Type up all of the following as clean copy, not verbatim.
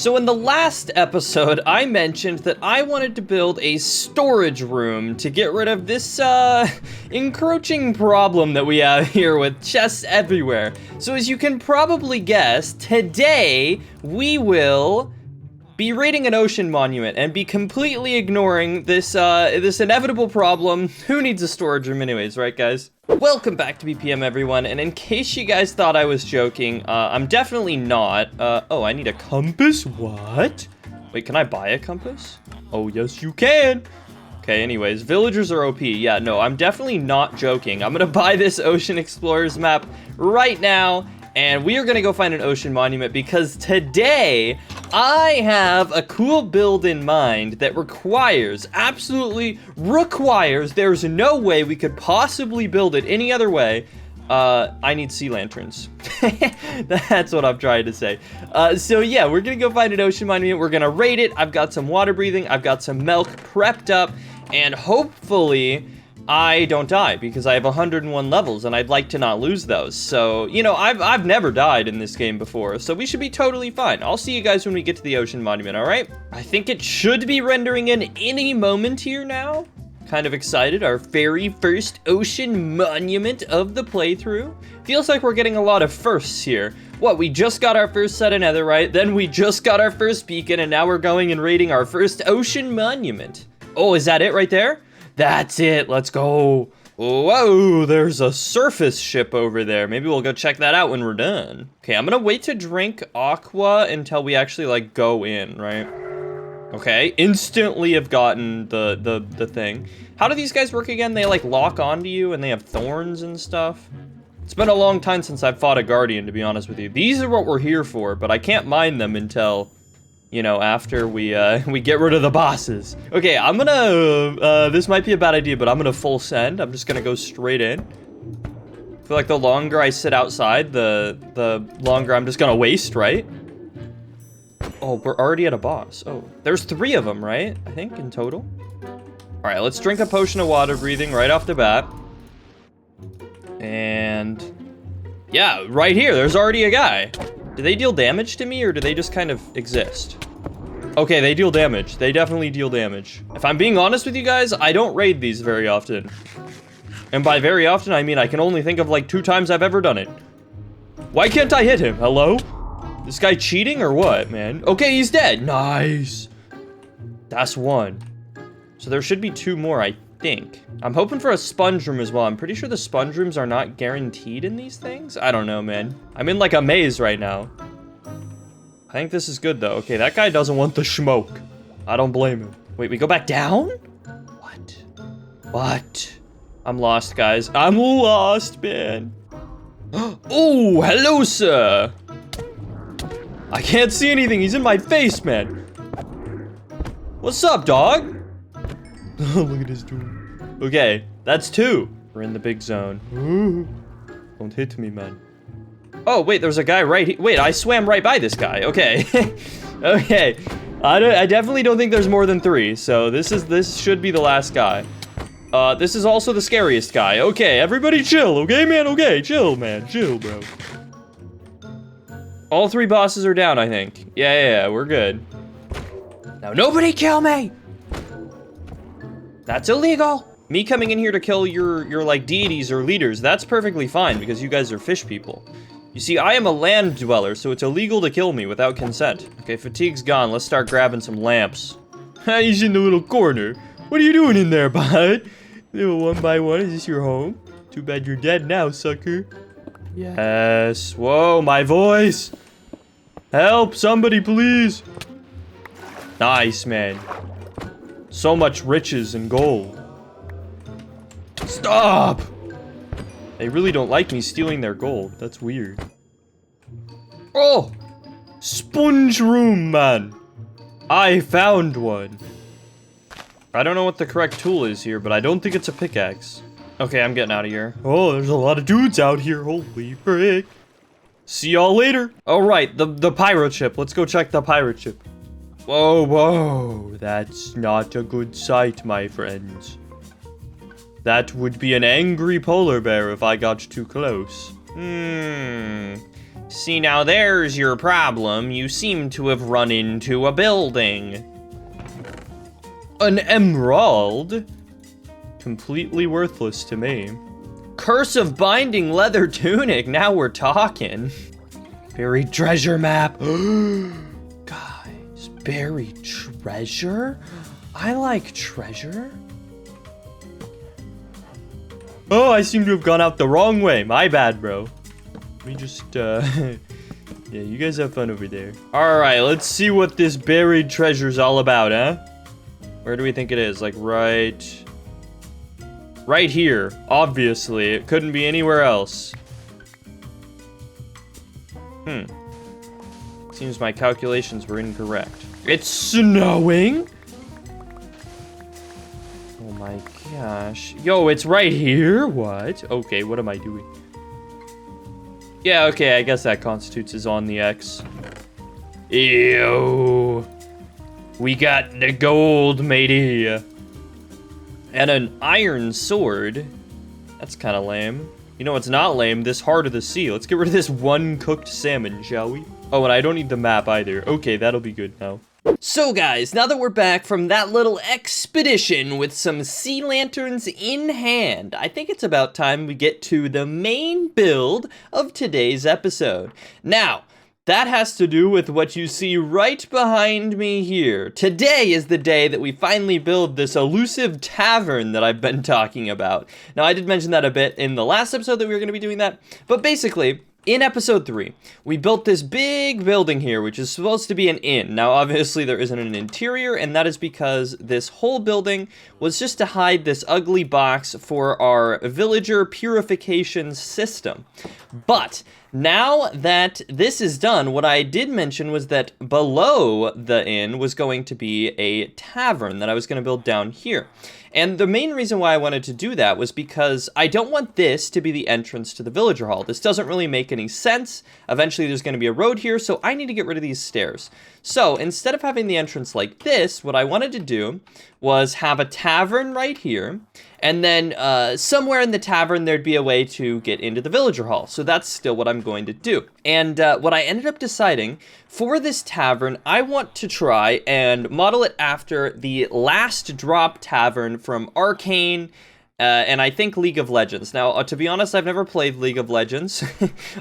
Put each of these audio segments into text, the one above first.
So in the last episode, I mentioned that I wanted to build a storage room to get rid of this, encroaching problem that we have here with chests everywhere. So as you can probably guess, today we will be raiding an ocean monument and be completely ignoring this, this inevitable problem. Who needs a storage room anyways, right guys? Welcome back to BPM everyone, and in case you guys thought I was joking, I'm definitely not. Oh, I need a compass? What? Wait, can I buy a compass? Oh, yes you can! Okay, anyways, villagers are OP. Yeah, no, I'm definitely not joking. I'm gonna buy this Ocean Explorers map right now, and we are gonna go find an ocean monument because today, I have a cool build in mind that absolutely requires, there's no way we could possibly build it any other way. I need sea lanterns. That's what I'm trying to say. So yeah, we're gonna go find an ocean monument, we're gonna raid it, I've got some water breathing, I've got some milk prepped up, and hopefully, I don't die, because I have 101 levels, and I'd like to not lose those. So, you know, I've never died in this game before, so we should be totally fine. I'll see you guys when we get to the ocean monument, alright? I think it should be rendering in any moment here now. Kind of excited, our very first ocean monument of the playthrough. Feels like we're getting a lot of firsts here. What, we just got our first set of netherite, then we just got our first beacon, and now we're going and raiding our first ocean monument. Oh, is that it right there? That's it, let's go. Whoa, there's a surface ship over there. Maybe we'll go check that out when we're done. Okay, I'm gonna wait to drink aqua until we actually, like, go in, right? Okay, instantly have gotten the thing. How do these guys work again? They, like, lock onto you and they have thorns and stuff? It's been a long time since I've fought a guardian, to be honest with you. These are what we're here for, but I can't mine them until, you know, after we get rid of the bosses. Okay, I'm gonna, this might be a bad idea, but I'm gonna full send. I'm just gonna go straight in. I feel like the longer I sit outside, the longer I'm just gonna waste, right? Oh, we're already at a boss. Oh, there's 3 of them, right? I think, in total. All right, let's drink a potion of water breathing right off the bat. And yeah, right here, there's already a guy. Do they deal damage to me, or do they just kind of exist? Okay, they deal damage. They definitely deal damage. If I'm being honest with you guys, I don't raid these very often. And by very often, I mean I can only think of like 2 times I've ever done it. Why can't I hit him? Hello? This guy cheating or what, man? Okay, he's dead. Nice. That's 1. So there should be 2 more, I think. I'm hoping for a sponge room as well. I'm pretty sure the sponge rooms are not guaranteed in these things. I don't know, man. I'm in like a maze right now. I think this is good though. Okay, that guy doesn't want the smoke. I don't blame him. Wait, we go back down? What? What? I'm lost, guys. I'm lost, man. Oh, hello, sir. I can't see anything. He's in my face, man. What's up, dog? Look at this dude. Okay, that's 2. We're in the big zone. Don't hit me, man. Oh, wait, there's a guy right here. Wait, I swam right by this guy. Okay. Okay. I definitely don't think there's more than 3, so this should be the last guy. This is also the scariest guy. Okay, everybody chill, okay, man? Okay, chill, man. Chill, bro. All 3 bosses are down, I think. Yeah, we're good. Now, nobody kill me! That's illegal! Me coming in here to kill your like, deities or leaders, that's perfectly fine, because you guys are fish people. You see, I am a land dweller, so it's illegal to kill me without consent. Okay, fatigue's gone, let's start grabbing some lamps. He's in the little corner. What are you doing in there, bud? Little 1 by 1, is this your home? Too bad you're dead now, sucker. Yes. Whoa, my voice. Help, somebody, please. Nice, man. So much riches and gold. Stop! They really don't like me stealing their gold. That's weird. Oh! Sponge room, man. I found one. I don't know what the correct tool is here, but I don't think it's a pickaxe. Okay, I'm getting out of here. Oh, there's a lot of dudes out here. Holy frick. See y'all later. All right, the pirate ship. Let's go check the pirate ship. Whoa. That's not a good sight, my friends. That would be an angry polar bear if I got too close. See, now there's your problem. You seem to have run into a building. An emerald? Completely worthless to me. Curse of binding leather tunic. Now we're talking. Buried treasure map. Guys, buried treasure? I like treasure. Oh, I seem to have gone out the wrong way. My bad, bro. Let me just, yeah, you guys have fun over there. All right, let's see what this buried treasure's all about, huh? Where do we think it is? Like, right here. Obviously, it couldn't be anywhere else. Seems my calculations were incorrect. It's snowing? Oh my gosh. Yo, it's right here? What? Okay, what am I doing? Yeah, okay, I guess that constitutes as on the X. Ew. We got the gold, matey. And an iron sword. That's kind of lame. You know what's not lame? This Heart of the Sea. Let's get rid of this one cooked salmon, shall we? Oh, and I don't need the map either. Okay, that'll be good now. So guys, now that we're back from that little expedition with some sea lanterns in hand, I think it's about time we get to the main build of today's episode. Now, that has to do with what you see right behind me here. Today is the day that we finally build this elusive tavern that I've been talking about. Now, I did mention that a bit in the last episode that we were going to be doing that, but basically, in episode 3, we built this big building here, which is supposed to be an inn. Now, obviously, there isn't an interior, and that is because this whole building was just to hide this ugly box for our villager purification system. But now that this is done, what I did mention was that below the inn was going to be a tavern that I was going to build down here. And the main reason why I wanted to do that was because I don't want this to be the entrance to the villager hall. This doesn't really make any sense. Eventually there's going to be a road here, so I need to get rid of these stairs. So instead of having the entrance like this, what I wanted to do was have a tavern right here, and then somewhere in the tavern there'd be a way to get into the villager hall. So that's still what I'm going to do. And what I ended up deciding for this tavern, I want to try and model it after the Last Drop Tavern from Arcane, and I think League of Legends. Now, to be honest, I've never played League of Legends,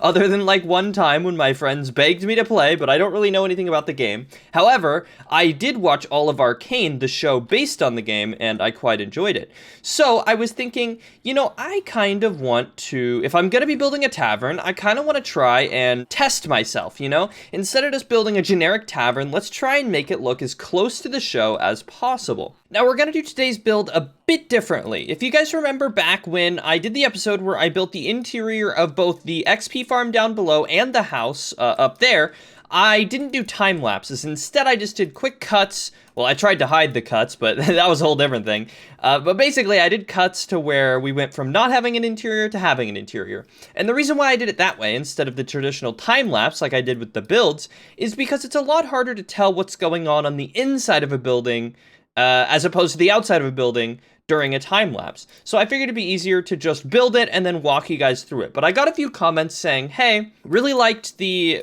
other than like one time when my friends begged me to play, but I don't really know anything about the game. However, I did watch all of Arcane, the show based on the game, and I quite enjoyed it. So I was thinking, you know, I kind of want to, if I'm going to be building a tavern, I kind of want to try and test myself, you know? Instead of just building a generic tavern, let's try and make it look as close to the show as possible. Now, we're going to do today's build a bit differently. If you guys remember back when I did the episode where I built the interior of both the XP farm down below and the house up there, I didn't do time lapses. Instead, I just did quick cuts. Well, I tried to hide the cuts, but that was a whole different thing. But basically, I did cuts to where we went from not having an interior to having an interior. And the reason why I did it that way, instead of the traditional time lapse like I did with the builds, is because it's a lot harder to tell what's going on the inside of a building as opposed to the outside of a building during a time lapse. So I figured it'd be easier to just build it and then walk you guys through it. But I got a few comments saying, hey, really liked the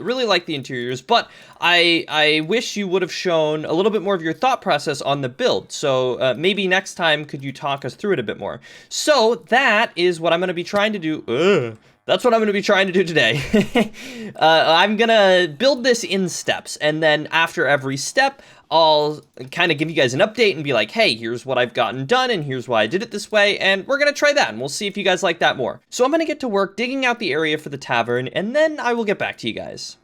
interiors, but I wish you would have shown a little bit more of your thought process on the build. So maybe next time could you talk us through it a bit more. So that is what I'm going to be trying to do. That's what I'm going to be trying to do today. I'm going to build this in steps, and then after every step, I'll kind of give you guys an update and be like, hey, here's what I've gotten done, and here's why I did it this way, and we're going to try that, and we'll see if you guys like that more. So I'm going to get to work digging out the area for the tavern, and then I will get back to you guys.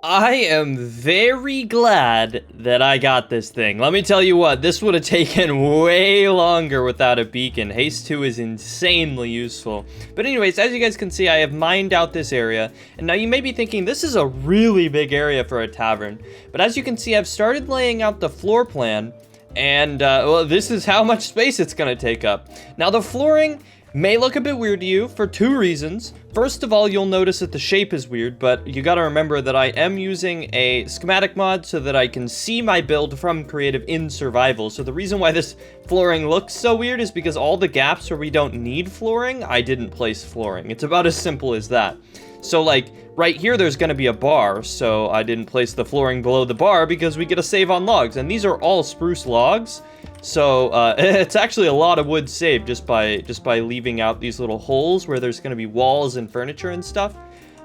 I am very glad that I got this thing. Let me tell you what, this would have taken way longer without a beacon. Haste 2 is insanely useful. But anyways, as you guys can see, I have mined out this area. And now you may be thinking, this is a really big area for a tavern. But as you can see, I've started laying out the floor plan. And, well, this is how much space it's going to take up. Now, the flooring may look a bit weird to you for 2 reasons. First of all, you'll notice that the shape is weird, but you gotta remember that I am using a schematic mod so that I can see my build from creative in survival. So the reason why this flooring looks so weird is because all the gaps where we don't need flooring, I didn't place flooring. It's about as simple as that. So like, right here there's going to be a bar, so I didn't place the flooring below the bar because we get a save on logs, and these are all spruce logs. So it's actually a lot of wood saved just by leaving out these little holes where there's going to be walls and furniture and stuff.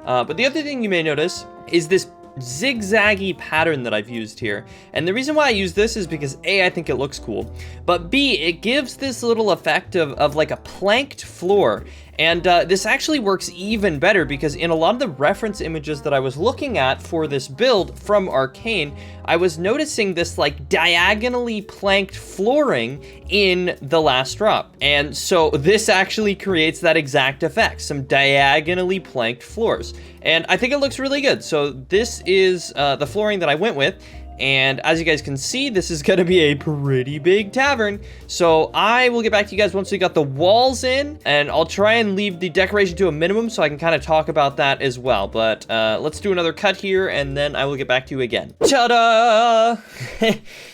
But the other thing you may notice is this zigzaggy pattern that I've used here. And the reason why I use this is because A, I think it looks cool, but B, it gives this little effect of like a planked floor. And this actually works even better because in a lot of the reference images that I was looking at for this build from Arcane, I was noticing this like diagonally planked flooring in the last drop. And so this actually creates that exact effect, some diagonally planked floors. And I think it looks really good. So this is the flooring that I went with. And as you guys can see, this is going to be a pretty big tavern. So I will get back to you guys once we got the walls in, and I'll try and leave the decoration to a minimum so I can kind of talk about that as well. But let's do another cut here, and then I will get back to you again. Ta-da!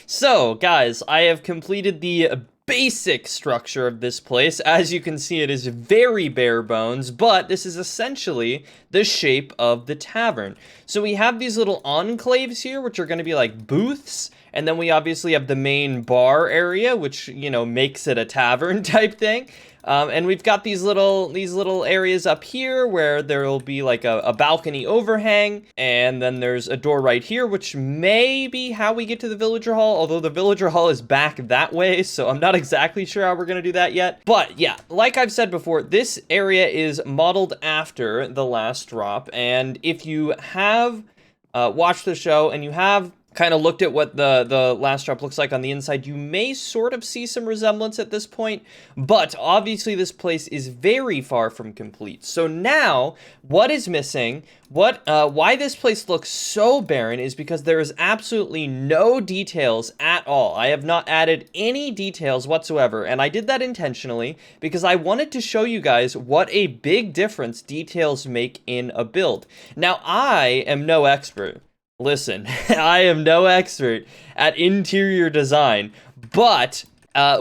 So guys, I have completed the basic structure of this place. As you can see, it is very bare bones, but this is essentially the shape of the tavern. So we have these little enclaves here, which are going to be like booths, and then we obviously have the main bar area, which, you know, makes it a tavern type thing. And we've got these little areas up here where there will be like a balcony overhang, and then there's a door right here, which may be how we get to the villager hall, although the villager hall is back that way, so I'm not exactly sure how we're gonna do that yet. But yeah, like I've said before, this area is modeled after the last drop, and if you have watched the show and you have kind of looked at what the last drop looks like on the inside, you may sort of see some resemblance at this point, but obviously this place is very far from complete. So now, what is missing, why this place looks so barren is because there is absolutely no details at all. I have not added any details whatsoever, and I did that intentionally because I wanted to show you guys what a big difference details make in a build. Now, I am no expert. Listen, I am no expert at interior design, but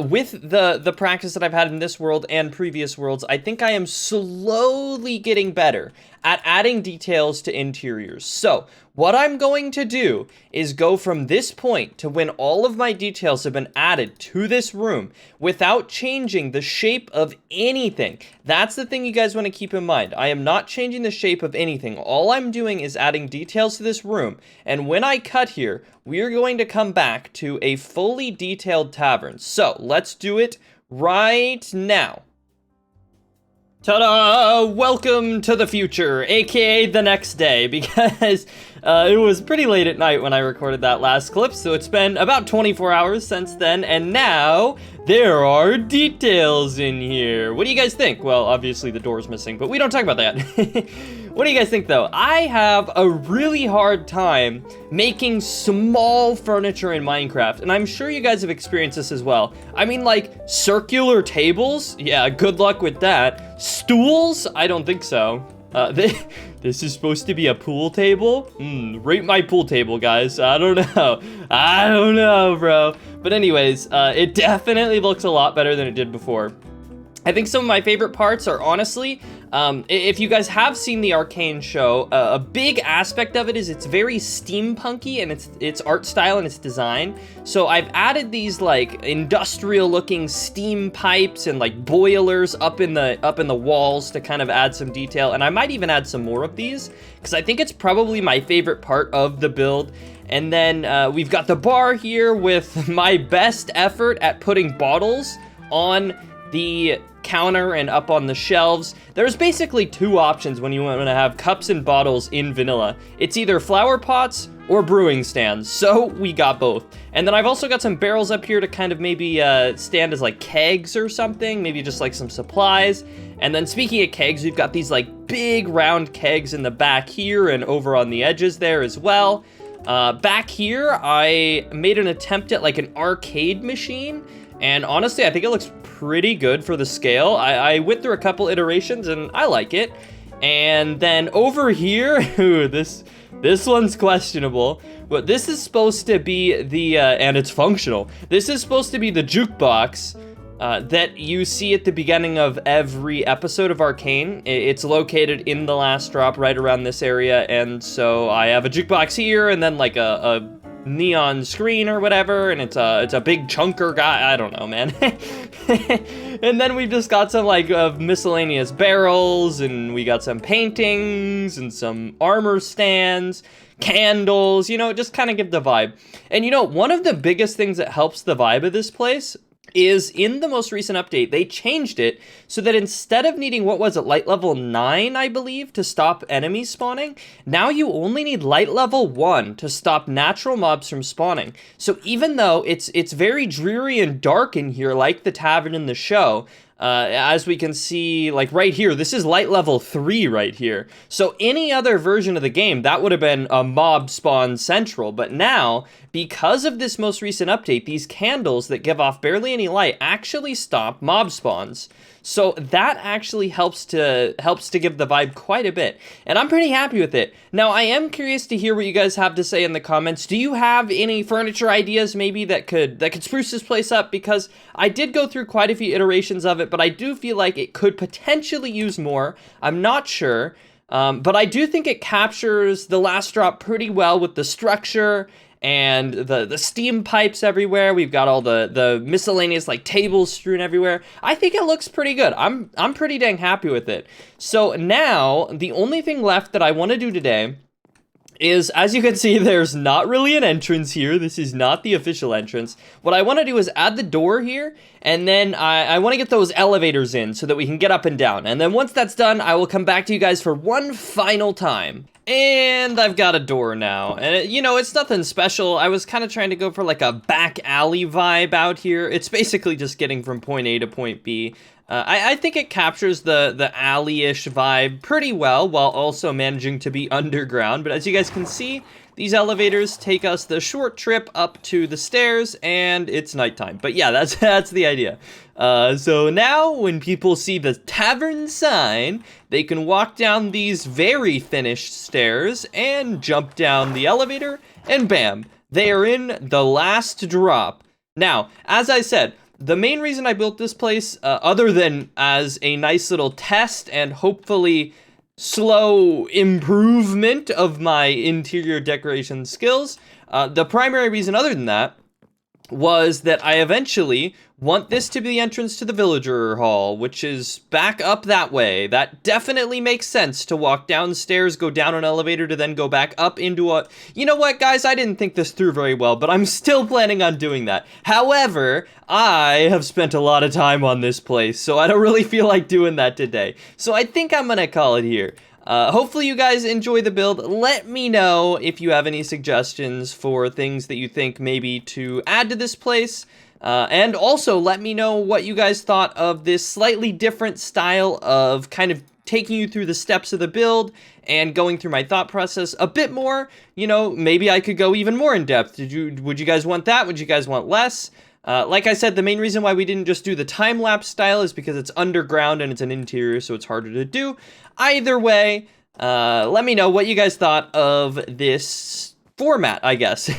with the practice that I've had in this world and previous worlds, I think I am slowly getting better at adding details to interiors. So what I'm going to do is go from this point to when all of my details have been added to this room without changing the shape of anything. That's the thing you guys want to keep in mind. I am not changing the shape of anything. All I'm doing is adding details to this room. And when I cut here, we are going to come back to a fully detailed tavern. So let's do it right now. Ta-da! Welcome to the future, aka the next day, because it was pretty late at night when I recorded that last clip, so it's been about 24 hours since then, and now there are details in here. What do you guys think? Well, obviously the door's missing, but we don't talk about that. What do you guys think, though? I have a really hard time making small furniture in Minecraft, and I'm sure you guys have experienced this as well. I mean, like, circular tables? Yeah, good luck with that. Stools? I don't think so. This is supposed to be a pool table? Rate my pool table, guys. I don't know. I don't know, bro. But anyways, it definitely looks a lot better than it did before. I think some of my favorite parts are, honestly, if you guys have seen the Arcane show, a big aspect of it is it's very steampunky in its art style and its design. So I've added these like industrial looking steam pipes and like boilers up in the walls to kind of add some detail. And I might even add some more of these because I think it's probably my favorite part of the build. And then we've got the bar here with my best effort at putting bottles on the counter and up on the shelves. There's basically two options when you want to have cups and bottles in vanilla. It's either flower pots or brewing stands, so we got both. And then I've also got some barrels up here to kind of maybe stand as like kegs or something, maybe just like some supplies. And then speaking of kegs, we've got these like big round kegs in the back here and over on the edges there as well. Back here, I made an attempt at like an arcade machine, and honestly, I think it looks pretty good for the scale. I went through a couple iterations and I like it. And then over here, ooh, this one's questionable, but this is supposed to be the, and it's functional. This is supposed to be the jukebox that you see at the beginning of every episode of Arcane. It's located in the last drop right around this area, and so I have a jukebox here, and then like a neon screen or whatever, and it's a big chunker guy. I don't know, man. And then we've just got some like miscellaneous barrels, and we got some paintings and some armor stands, candles, you know, just kind of give the vibe. And you know, one of the biggest things that helps the vibe of this place is in the most recent update, they changed it so that instead of needing, what was it, light level 9, I believe, to stop enemies spawning, now you only need light level 1 to stop natural mobs from spawning. So even though it's very dreary and dark in here, like the tavern in the show, as we can see, like right here, this is light level 3 right here. So any other version of the game, that would have been a mob spawn central. But now, because of this most recent update, these candles that give off barely any light actually stop mob spawns. So that actually helps to give the vibe quite a bit, and I'm pretty happy with it. Now, I am curious to hear what you guys have to say in the comments. Do you have any furniture ideas maybe that could spruce this place up? Because I did go through quite a few iterations of it, but I do feel like it could potentially use more. I'm not sure, but I do think it captures the last drop pretty well with the structure and the steam pipes everywhere. We've got all the miscellaneous like tables strewn everywhere. I think it looks pretty good. I'm pretty dang happy with it. So now the only thing left that I want to do today is, as you can see, there's not really an entrance here. This is not the official entrance. What I want to do is add the door here, and then I want to get those elevators in so that we can get up and down. And then once that's done, I will come back to you guys for one final time. And I've got a door now, and you know, it's nothing special. I was kind of trying to go for like a back alley vibe out here. It's basically just getting from point A to point B. I think it captures the alley-ish vibe pretty well while also managing to be underground. But as you guys can see, these elevators take us the short trip up to the stairs, and it's nighttime. But yeah, that's the idea. So now when people see the tavern sign, they can walk down these very finished stairs and jump down the elevator, and bam, they are in the last drop. Now, as I said, the main reason I built this place, other than as a nice little test and hopefully slow improvement of my interior decoration skills, the primary reason other than that was that I eventually want this to be the entrance to the villager hall, which is back up that way. That definitely makes sense to walk downstairs, go down an elevator to then go back up into a... You know what, guys? I didn't think this through very well, but I'm still planning on doing that. However, I have spent a lot of time on this place, so I don't really feel like doing that today. So I think I'm gonna call it here. Hopefully you guys enjoy the build. Let me know if you have any suggestions for things that you think maybe to add to this place. And also let me know what you guys thought of this slightly different style of kind of taking you through the steps of the build and going through my thought process a bit more. You know, maybe I could go even more in depth. Would you guys want that? Would you guys want less? Like I said, the main reason why we didn't just do the time-lapse style is because it's underground and it's an interior, so it's harder to do. Either way, let me know what you guys thought of this format, I guess.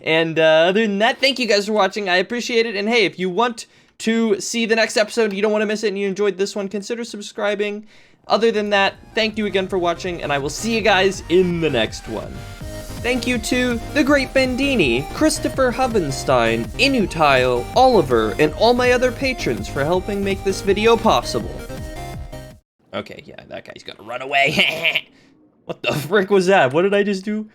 And other than that, thank you guys for watching. I appreciate it. And hey, if you want to see the next episode, you don't want to miss it, and you enjoyed this one, consider subscribing. Other than that, thank you again for watching, and I will see you guys in the next one. Thank you to The Great Bendini, Christopher Hovenstein, Inutile, Oliver, and all my other patrons for helping make this video possible. Okay, yeah, that guy's gonna run away. What the frick was that? What did I just do?